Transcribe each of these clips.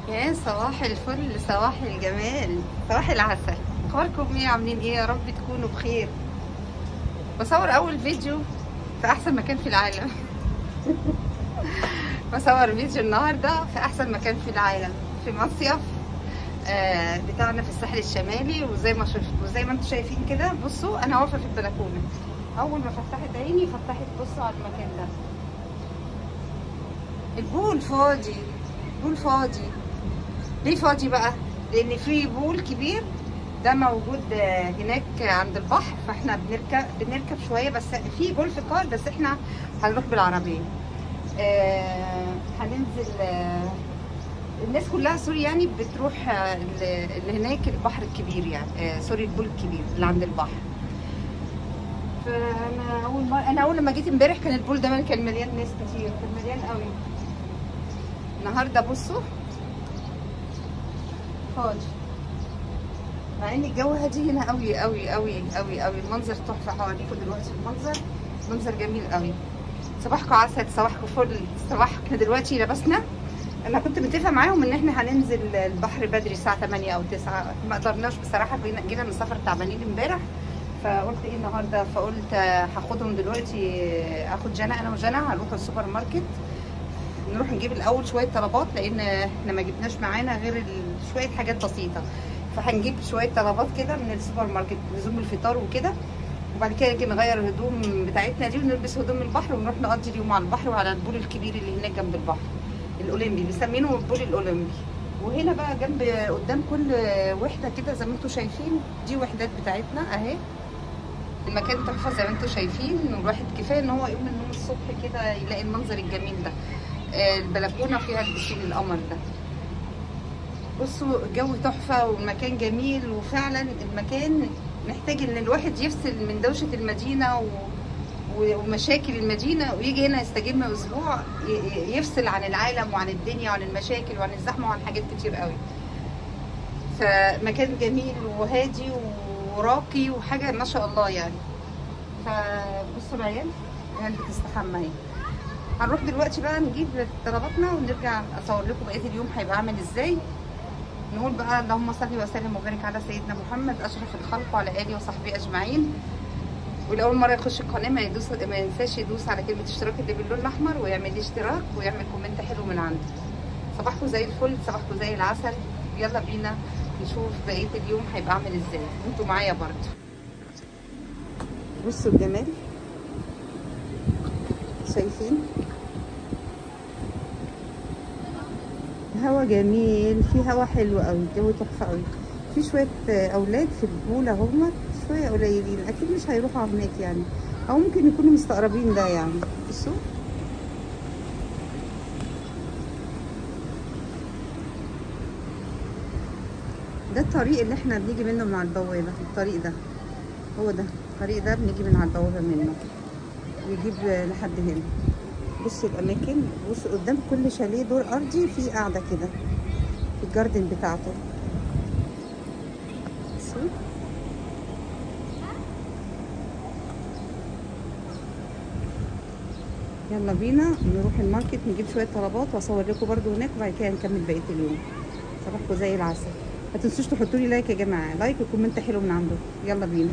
يا صباح الفل، صباح الجمال، صباح العسل. اخباركم ايه؟ عاملين ايه؟ يا رب تكونوا بخير. بصور اول فيديو في احسن مكان في العالم. بصور فيديو النهارده في احسن مكان في العالم، في مصيف بتاعنا في الساحل الشمالي. وزي ما انتم شايفين كده، بصوا انا واقفه في البلكونه. اول ما فتحت عيني بصوا على المكان ده. البول فاضي، البول فاضي. ليه فاضي بقى؟ لان في بول كبير ده موجود هناك عند البحر، فاحنا بنركب شويه. بس في جولف كار، بس احنا هنروح بالعربيه. هننزل. الناس كلها سوري يعني بتروح اللي هناك البحر الكبير يعني، سوري البول الكبير اللي عند البحر. فانا اول لما جيت امبارح كان البول ده كان مليان ناس كتير، كان مليان قوي. النهارده بصوا فاضي، مع ان الجو هادي هنا قوي قوي قوي قوي قوي. المنظر تحفه. هوريكم دلوقتي منظر جميل قوي. صباحكم عسل، صباحكم فل، صباحنا. دلوقتي لبسنا. انا كنت متفقه معاهم ان احنا هننزل البحر بدري الساعه 8 او 9، ما قدرناش بصراحه. جينا من سفر تعبانين امبارح، فقلت ايه النهارده، فقلت هاخدهم دلوقتي. اخد جنى، انا وجنى هنروح السوبر ماركت، نروح نجيب الاول شويه طلبات، لان احنا ما جبناش معانا غير شويه حاجات بسيطه. فهنجيب شويه طلبات كده من السوبر ماركت، لزوم الفطار وكده. وبعد كده نيجي نغير الهدوم بتاعتنا دي ونلبس هدوم البحر، ونروح نقضي اليوم على البحر وعلى البول الكبير اللي هناك جنب البحر الاولمبي، بيسمينه البول الاولمبي. وهنا بقى جنب قدام كل وحده كده زي ما انتم شايفين، دي وحدات بتاعتنا اهي. المكان تحفه زي ما انتم شايفين. الواحد كفايه ان هو يقوم من النوم الصبح كده يلاقي المنظر الجميل ده. البلكونه فيها البسين القمر ده. بصوا الجو تحفه والمكان جميل، وفعلا المكان محتاج ان الواحد يفصل من دوشه المدينه ومشاكل المدينه، ويجي هنا يستجم اسبوع، يفصل عن العالم وعن الدنيا وعن المشاكل وعن الزحمه وعن حاجات كتير قوي. فمكان جميل وهادي وراقي وحاجه ما شاء الله يعني. فبصوا العيال بتستحمى اهي. هنروح دلوقتي بقى نجيب طلباتنا ونرجع اصور لكم بقيه اليوم هيبقى عامل ازاي. نقول بقى اللهم صل وسلم وبارك على سيدنا محمد اشرف الخلق وعلى اله وصحبه اجمعين. والاول مره يخش القناه ما ينساش يدوس على كلمه اشتراك اللي باللون الاحمر، ويعمل لي اشتراك ويعمل كومنت حلو من عنده. صباحكم زي الفل، صباحكم زي العسل. يلا بينا نشوف بقيه اليوم هيبقى عامل ازاي، انتوا معايا برضه. بصوا الجمال، شايفين هوا جميل، في هوا حلو قوي، الجو تحفه قوي. في شويه اولاد في البول اهم، شويه قليلين، اكيد مش هيروحوا هناك يعني، او ممكن يكونوا مستقربين ده يعني. بصوا ده الطريق اللي احنا بنيجي منه من على البوابه. الطريق ده هو ده الطريق ده بنيجي من على البوابه منه ويجيب لحد هنا. بصوا الاماكن، بصوا قدام كل شاليه دور ارضي في قاعده كده في الجاردن بتاعته. بصوا يلا بينا نروح الماركت نجيب شويه طلبات، واصور لكم برده هناك، وبعد كده نكمل بقيه اليوم. صباحكم زي العسل. ما تنسوش تحطوا لي لايك يا جماعه، لايك وكومنت حلو من عندكم. يلا بينا.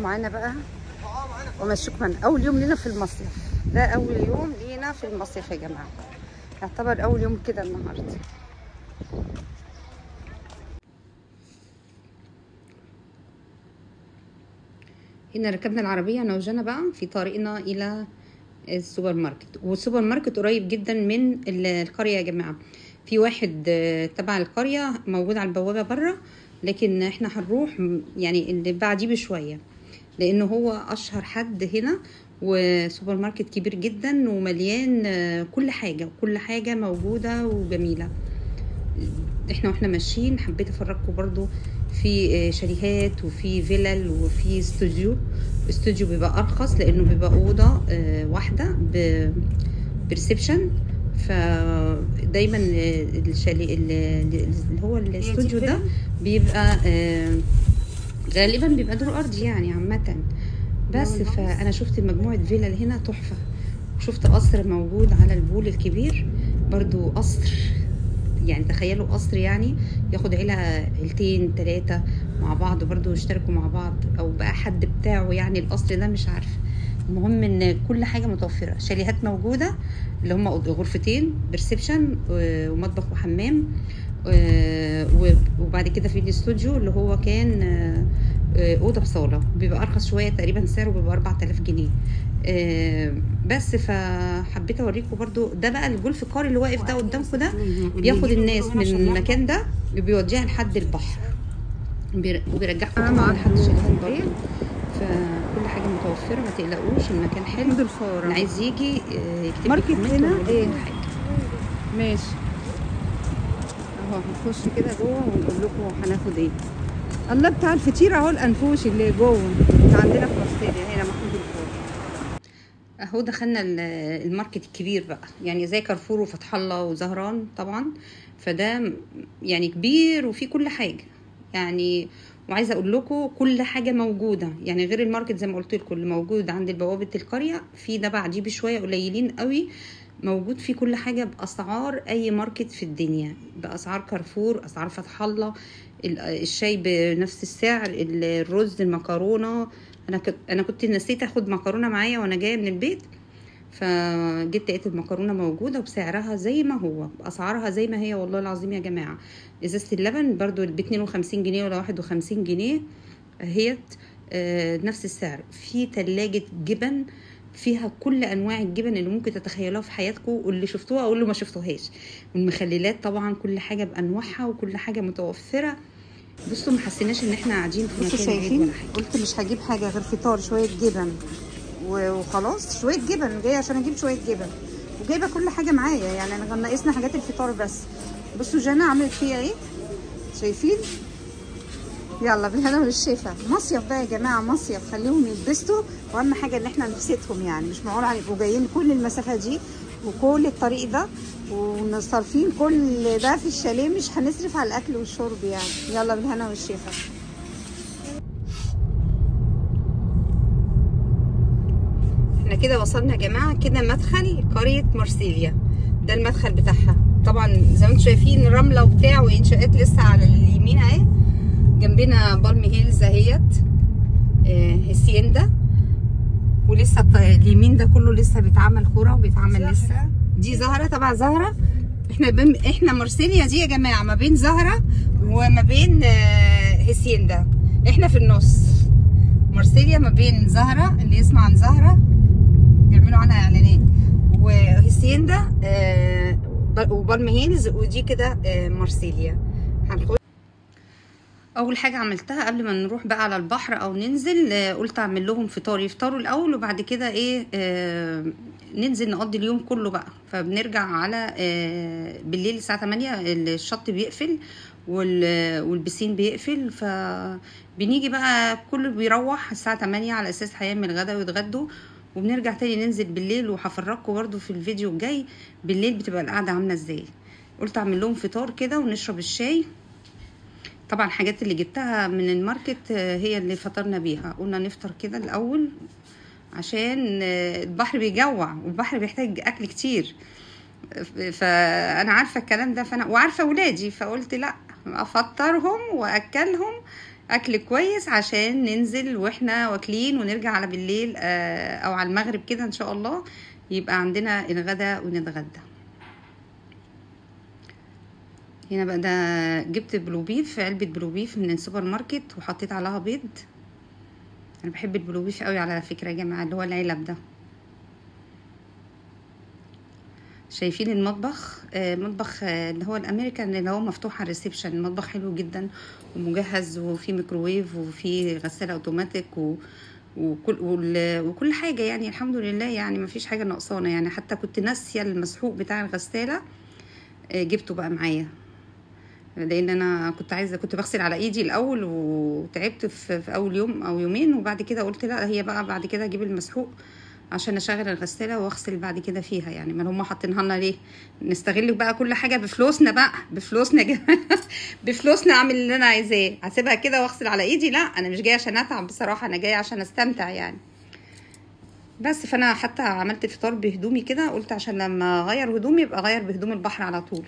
معانا بقى ومشكورا اول يوم لينا في المصيف ده، اول يوم لينا في المصيف يا جماعه، يعتبر اول يوم كده النهارده. هنا ركبنا العربيه انا وجنى بقى في طريقنا الى السوبر ماركت، والسوبر ماركت قريب جدا من القريه يا جماعه. في واحد تبع القريه موجود على البوابه بره، لكن احنا هنروح يعني اللي بعديه بشويه، لانه هو اشهر حد هنا، وسوبر ماركت كبير جدا ومليان كل حاجه موجوده وجميله. احنا واحنا ماشيين حبيت افرجكم برضو في شاليهات وفي فيلل وفي استوديو بيبقى ارخص لانه بيبقى اوضه واحده بريسبشن. فدايما الشاليه اللي هو الاستوديو ده بيبقى غالبا بيبقى دور ارضي يعني عامه. بس فانا شفت مجموعه فيلل هنا تحفه، شفت قصر موجود على البول الكبير برضو، قصر يعني تخيلوا قصر يعني ياخد عيلتين 3 مع بعض برضو يشتركوا مع بعض، او بقى حد بتاعه يعني القصر ده مش عارفه. المهم ان كل حاجه متوفره، شاليهات موجوده اللي هم غرفتين بريسبشن ومطبخ وحمام، وبعد كده في الاستوديو اللي هو كان اوضه بصاله، بيبقى ارخص شويه تقريبا سعره بيبقى 4000 جنيه. بس فحبيت اوريكم برضو ده بقى الجولف كار اللي واقف ده قدامكم ده، بياخد الناس من المكان ده بيوديها لحد البحر وبيرجعكم طبعا لحد شاليهات برضو. فكل حاجه متوفره ما تقلقوش، المكان حلو. اللي عايز يجي يكتب ماركت هنا ايه حاجه. ماشي اهو هنخش كده جوه ونقول لكم هناخد ايه. الله بتاع الفطير اهو، الانفوش اللي جوه اللي عندنا في مرسيليا هنا محمود الفور اهو. دخلنا الماركت الكبير بقى، يعني زي كارفور وفتح الله وزهران طبعا، فده يعني كبير وفيه كل حاجه يعني. وعايزه اقول لكم كل حاجه موجوده يعني، غير الماركت زي ما قلت لكم اللي موجود عند بوابه القريه، في ده بعديه بشويه قليلين قوي موجود فيه كل حاجه باسعار اي ماركت في الدنيا، باسعار كارفور، اسعار فتح الله. الشاي بنفس السعر، الرز، المكرونه. انا كنت نسيت اخد مكرونه معايا وانا جايه من البيت، فجيت لقيت المكرونه موجوده وبسعرها زي ما هو، باسعارها زي ما هي والله العظيم يا جماعه. ازازه اللبن برضو ب 52 جنيه ولا 51 جنيه اهيت، نفس السعر. في ثلاجه جبن فيها كل انواع الجبن اللي ممكن تتخيلوها في حياتكم، واللي شفتوها او اللي ما شفتوهاش، والمخللات طبعا كل حاجه بانواعها وكل حاجه متوفره. بصوا ما حسيناش ان احنا قاعدين في مكان بعيد ولا حاجه. قلت مش هجيب حاجه غير فطار، شويه جبن وخلاص، شويه جبن جايه عشان اجيب شويه جبن، وجايبه كل حاجه معايا يعني. انا ناقصنا حاجات الفطار بس. بصوا جانا عملت فيها ايه، شايفين؟ يلا بالهنا والشفا. مصيف بقى يا جماعه، مصيف، خليهم يتبسطوا، واهم حاجه ان احنا نبسطهم يعني. مش معقول هيبقوا جايين كل المسافه دي وكل الطريق ده وصارفين كل ده في الشاليه، مش هنصرف على الاكل والشرب يعني. يلا بالهنا والشفا. احنا كده وصلنا يا جماعه، كده مدخل قريه مرسيليا، ده المدخل بتاعها. طبعا زي ما انتم شايفين رمله وبتاع وانشاءات لسه على اليمين اهي، جنبنا بالم هيلز اهيت، هسيندا، ولسه اليمين ده كله لسه بيتعمل كوره وبيتعمل لسه. دي زهره تبع زهره. احنا مرسيليا دي يا جماعه ما بين زهره وما بين هسيندا، احنا في النص. مرسيليا ما بين زهره، اللي يسمع عن زهره بيعملوا عنها اعلانات، وهسيندا وبالم هيلز، ودي كده مرسيليا. هنخش. اول حاجه عملتها قبل ما نروح بقى على البحر او ننزل، قلت اعمل لهم فطار، يفطروا الاول وبعد كده ايه ننزل نقضي اليوم كله بقى. فبنرجع على بالليل الساعه 8 الشط بيقفل والبسين بيقفل، فبنيجي بقى كله بيروح الساعه 8 على اساس هيعمل غدا ويتغدوا، وبنرجع تاني ننزل بالليل. وهفرجكم برده في الفيديو الجاي بالليل بتبقى القعده عامله ازاي. قلت اعمل لهم فطار كده ونشرب الشاي. طبعا الحاجات اللي جبتها من الماركت هي اللي فطرنا بيها. قلنا نفطر كده الاول عشان البحر بيجوع والبحر بيحتاج اكل كتير، فانا عارفه الكلام ده، وعارفه ولادي، فقلت لا افطرهم واكلهم اكل كويس عشان ننزل واحنا واكلين ونرجع على بالليل او على المغرب كده ان شاء الله يبقى عندنا الغدا ونتغدى. هنا بقى ده جبت بلوبيف، علبة بلوبيف من السوبر ماركت، وحطيت عليها بيض. انا بحب البلوبيف قوي على فكرة يا جماعة، اللي هو العلب ده. شايفين المطبخ؟ مطبخ اللي هو الامريكان اللي هو مفتوح على الريسبشن. المطبخ حلو جدا ومجهز، وفي ميكروويف وفي غسالة اوتوماتيك وكل حاجة يعني الحمد لله، يعني مفيش حاجة ناقصانا يعني. حتى كنت ناسية المسحوق بتاع الغسالة، جبته بقى معايا. لان انا كنت بغسل على ايدي الاول وتعبت في اول يوم او يومين، وبعد كده قلت لا هي بقى بعد كده اجيب المسحوق عشان اشغل الغساله واغسل بعد كده فيها. يعني ما هم حاطينها لنا ليه؟ نستغل بقى كل حاجه بفلوسنا بقى، بفلوسنا بفلوسنا اعمل اللي انا عايزاه. هسيبها كده واغسل على ايدي؟ لا، انا مش جايه عشان اتعب بصراحه، انا جايه عشان استمتع يعني. بس فانا حتى عملت الفطار بهدومي كده، قلت عشان لما اغير هدومي يبقى اغير بهدوم البحر على طول.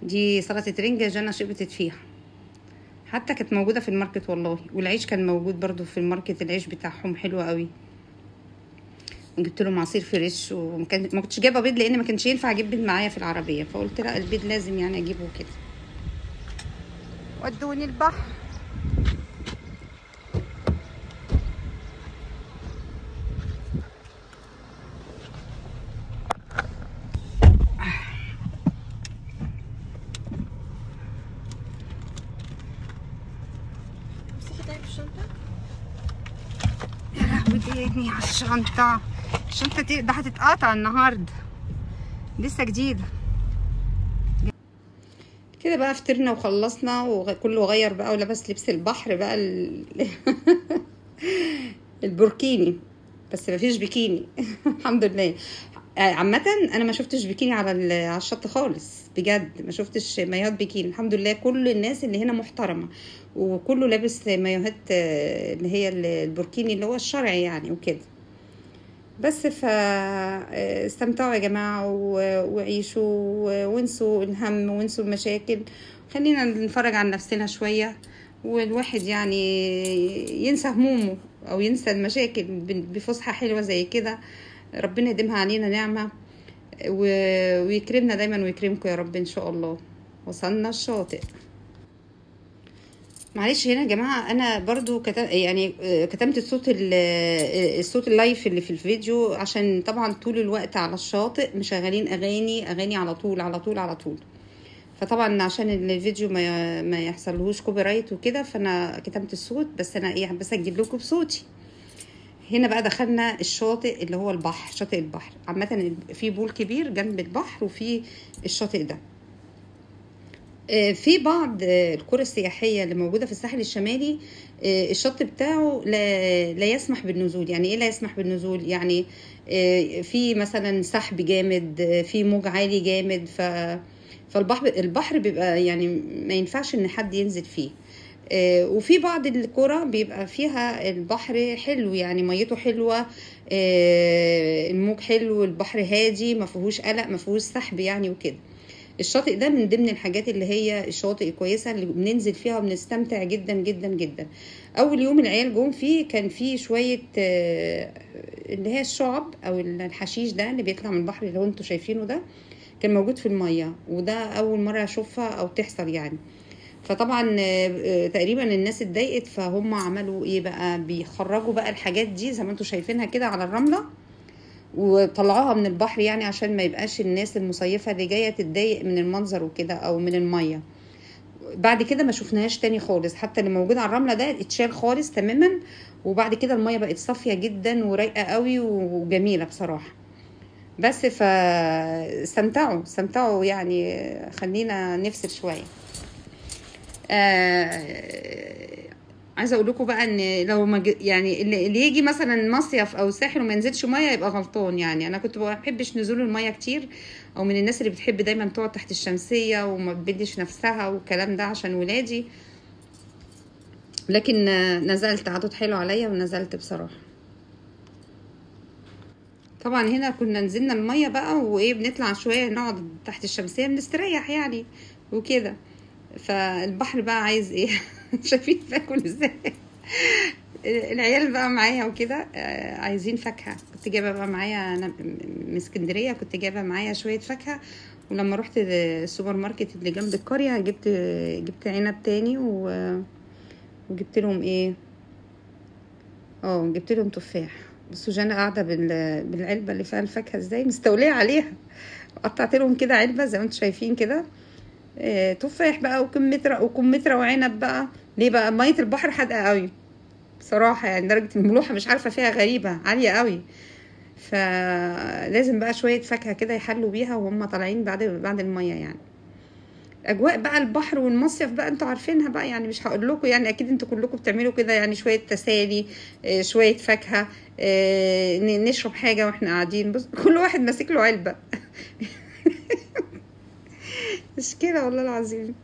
دي سلطه رنجه جنى شبتت فيها، حتى كانت موجوده في الماركت والله، والعيش كان موجود برضو في الماركت، العيش بتاعهم حلو قوي. جبت لهم عصير فريش، وما كنتش جايبه بيض لان ما كانش ينفع اجيب بيض معايا في العربيه، فقلت لا البيض لازم يعني اجيبه كده. ودوني البحر. يا لهوي ديني على الشنطه، الشنطه دي ده هتتقطع النهارده، لسه جديده. كده بقى فطرنا وخلصنا وكله غير بقى ولبس لبس البحر بقى البوركيني، بس مفيش بيكيني. الحمد لله. عامة انا ما شفتش بيكيني على الشط خالص بجد، ما شفتش مايوهات بيكيني. الحمد لله كل الناس اللي هنا محترمة، وكله لابس مايوهات اللي هي البوركيني اللي هو الشرعي يعني وكده. بس استمتعوا يا جماعة وعيشوا وانسوا الهم وانسوا المشاكل، خلينا نتفرج عن نفسنا شوية، والواحد يعني ينسى همومه او ينسى المشاكل بفسحة حلوة زي كده. ربنا يديمها علينا نعمة ويكرمنا دايما ويكرمكم يا رب ان شاء الله. وصلنا الشاطئ. معلش هنا يا جماعه انا برضو كتمت الصوت اللايف اللي في الفيديو، عشان طبعا طول الوقت على الشاطئ مشغلين اغاني على طول على طول على طول، فطبعا عشان الفيديو ما يحصلهوش كوبي رايت وكده، فانا كتمت الصوت. بس انا بسجل لكم بصوتي. هنا بقى دخلنا الشاطئ اللي هو البحر، شاطئ البحر. عامه في بول كبير جنب البحر وفي الشاطئ ده. في بعض القرى السياحية اللي موجودة في الساحل الشمالي الشط بتاعه لا يسمح بالنزول. يعني ايه لا يسمح بالنزول؟ يعني في مثلا سحب جامد، في موج عالي جامد، فالبحر بيبقى يعني ما ينفعش ان حد ينزل فيه. وفي بعض القرى بيبقى فيها البحر حلو، يعني ميته حلوة، الموج حلو، البحر هادي، ما فيهوش قلق، ما فيهوش سحب يعني وكده. الشاطئ ده من ضمن الحاجات اللي هي الشواطئ كويسه اللي بننزل فيها وبنستمتع جدا جدا جدا. اول يوم العيال جم فيه كان فيه شويه اللي هي الشعب او الحشيش ده اللي بيطلع من البحر اللي هو انتوا شايفينه ده، كان موجود في الميه، وده اول مره اشوفها او تحصل يعني. فطبعا تقريبا الناس اتضايقت، فهم عملوا ايه بقى، بيخرجوا بقى الحاجات دي زي ما انتوا شايفينها كده على الرمله وطلعوها من البحر، يعني عشان ما يبقاش الناس المصيفة اللي جاية تتضايق من المنظر وكده او من المية. بعد كده ما شفناهاش تاني خالص، حتى اللي موجود على الرملة ده اتشال خالص تماما، وبعد كده المية بقت صافية جدا ورايقة قوي وجميلة بصراحة. بس استمتعوا يعني، خلينا نفصل شوية. عايزه اقول لكم بقى ان لو يعني اللي يجي مثلا مصيف او ساحل وما ينزلش ميه يبقى غلطان. يعني انا كنت ما بحبش نزول الميه كتير، او من الناس اللي بتحب دايما تقعد تحت الشمسيه وما تبدش نفسها والكلام ده عشان ولادي، لكن نزلت، عدد حلو عليا ونزلت بصراحه. طبعا هنا كنا نزلنا الميه بقى وايه، بنطلع شويه نقعد تحت الشمسيه بنستريح يعني وكده. فالبحر بقى عايز ايه؟ شايفين باكل ازاي؟ العيال بقى معايا وكده عايزين فاكهه. كنت جايبه بقى معايا من اسكندريه، كنت جايبه معايا شويه فاكهه، ولما رحت السوبر ماركت اللي جنب القريه جبت عنب تاني وجبت لهم ايه، جبت لهم تفاح. بصوا جانا قاعده بالعلبه اللي فيها الفاكهه ازاي مستوليه عليها. قطعت لهم كده علبه زي ما انتم شايفين كده، تفاح بقى وكمثرى وعنب بقى. ليه بقى؟ ميه البحر حادقه قوي بصراحه، يعني درجه الملوحه مش عارفه فيها غريبه عاليه قوي، فلازم بقى شويه فاكهه كده يحلوا بيها وهم طالعين بعد الميه يعني. اجواء بقى البحر والمصيف بقى انتوا عارفينها بقى، يعني مش هقول لكم، يعني اكيد انتوا كلكم بتعملوا كده، يعني شويه تسالي، شويه فاكهه، نشرب حاجه واحنا قاعدين. بص كل واحد ماسك له علبه. مش كده والله العظيم،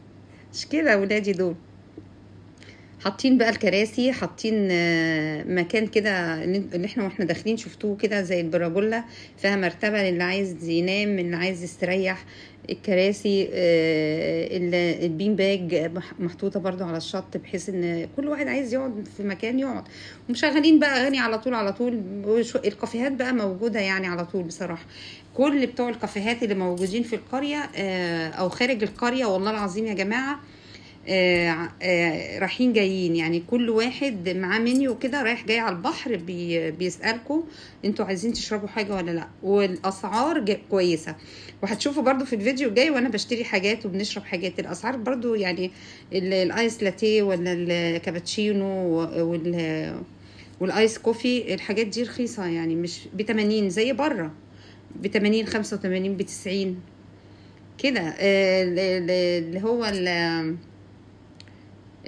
مش كده يا ولادي دول. حاطين بقى الكراسي، حاطين مكان كده اللي احنا واحنا داخلين شفتوه كده زي البراجولا، فيها مرتبه للي عايز ينام، اللي عايز يستريح. الكراسي البين باج محطوطه برضو على الشط، بحيث ان كل واحد عايز يقعد في مكان يقعد. ومشغلين بقى اغاني على طول على طول. الكافيهات بقى موجوده يعني على طول بصراحه. كل بتوع الكافيهات اللي موجودين في القريه او خارج القريه، والله العظيم يا جماعه رايحين جايين، يعني كل واحد معاه منيو كده رايح جاي على البحر، بيسألكوا انتوا عايزين تشربوا حاجة ولا لا، والاسعار كويسة. وهتشوفوا برضو في الفيديو الجاي وانا بشتري حاجات وبنشرب حاجات، الاسعار برضو يعني الايس لاتيه ولا الكابتشينو والايس كوفي، الحاجات دي رخيصة، يعني مش ب80 زي بره، ب80 85 ب90 كده. اللي هو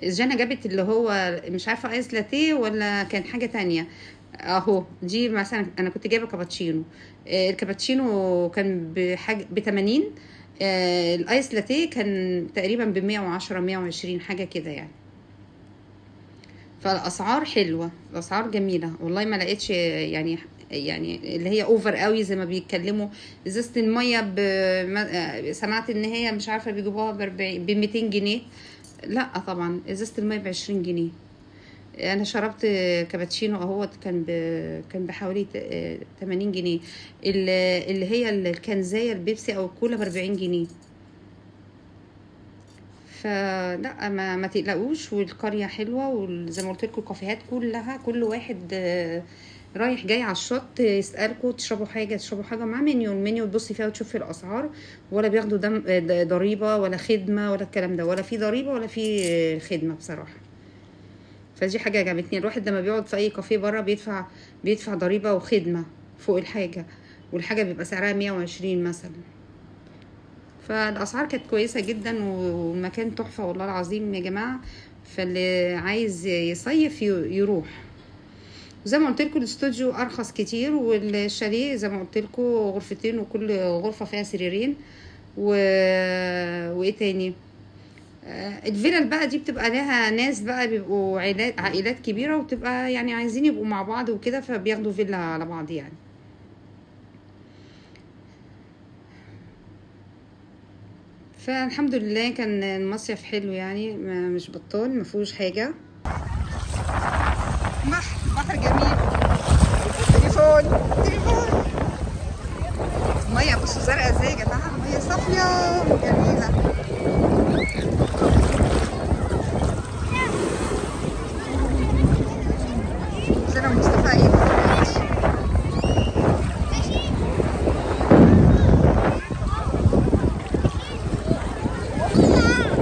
جانا جابت اللي هو مش عارفه ايس لاتيه ولا كان حاجه تانية اهو. دي مثلا انا كنت جايبه كابتشينو، الكابتشينو كان بحاجه ب80، الايس لاتيه كان تقريبا ب110 120 حاجه كده يعني. فالاسعار حلوه، الاسعار جميله والله، ما لقيتش يعني اللي هي اوفر قوي زي ما بيتكلموا. ازازه الميه سمعت ان هي مش عارفه بيجيبوها ب 200 جنيه. لا طبعا ازازه الميه ب20 جنيه. انا شربت كابتشينو اهوت كان بحوالي 80 جنيه. اللي هي الكنزايه البيبسي او الكولا ب40 جنيه. فلا ما تقلقوش، والقريه حلوه، وزي ما قلت لكم الكافيهات كلها كل واحد رايح جاي على الشط يسألكوا تشربوا حاجة مع منيو، المنيو تبصي فيها وتشوفي الأسعار، ولا بياخدوا ضريبة ولا خدمة ولا الكلام ده، ولا في ضريبة ولا في خدمة بصراحة. فدي حاجة عجبتني. الواحد لما بيقعد في أي كافيه بره بيدفع ضريبة وخدمة فوق الحاجة، والحاجة بيبقى سعرها 120 مثلا. فالأسعار كانت كويسة جدا، والمكان تحفة والله العظيم يا جماعة. فاللي عايز يصيف يروح. زي ما قلت لكم الاستوديو ارخص كتير، والشاليه زي ما قلت لكم غرفتين، وكل غرفه فيها سريرين وايه تاني. الفيلل بقى دي بتبقى لها ناس بقى بيبقوا عائلات كبيره، وتبقى يعني عايزين يبقوا مع بعض وكده، فبياخدوا فيلا على بعض يعني. فالحمد لله كان المصيف حلو يعني، مش بطال، ما فيهوش حاجه. بحر جميل. تليفون الميه بصوا زرقاء ازاي يا جماعه، الميه صافيه وجميله. زرع مصطفى ايه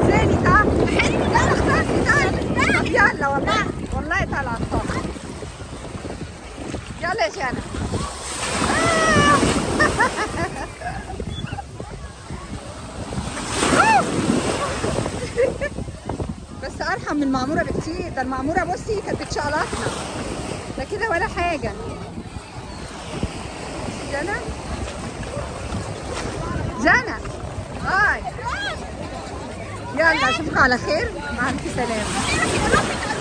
زاني تعال يلا والله تعال على الخاص. يلا يا جانا. بس ارحم من المعموره بكتير، ده المعموره بصي كانت بتشقلطنا، ده كده ولا حاجه. جانا هاي، يلا اشوفكم على خير، مع الف سلامه.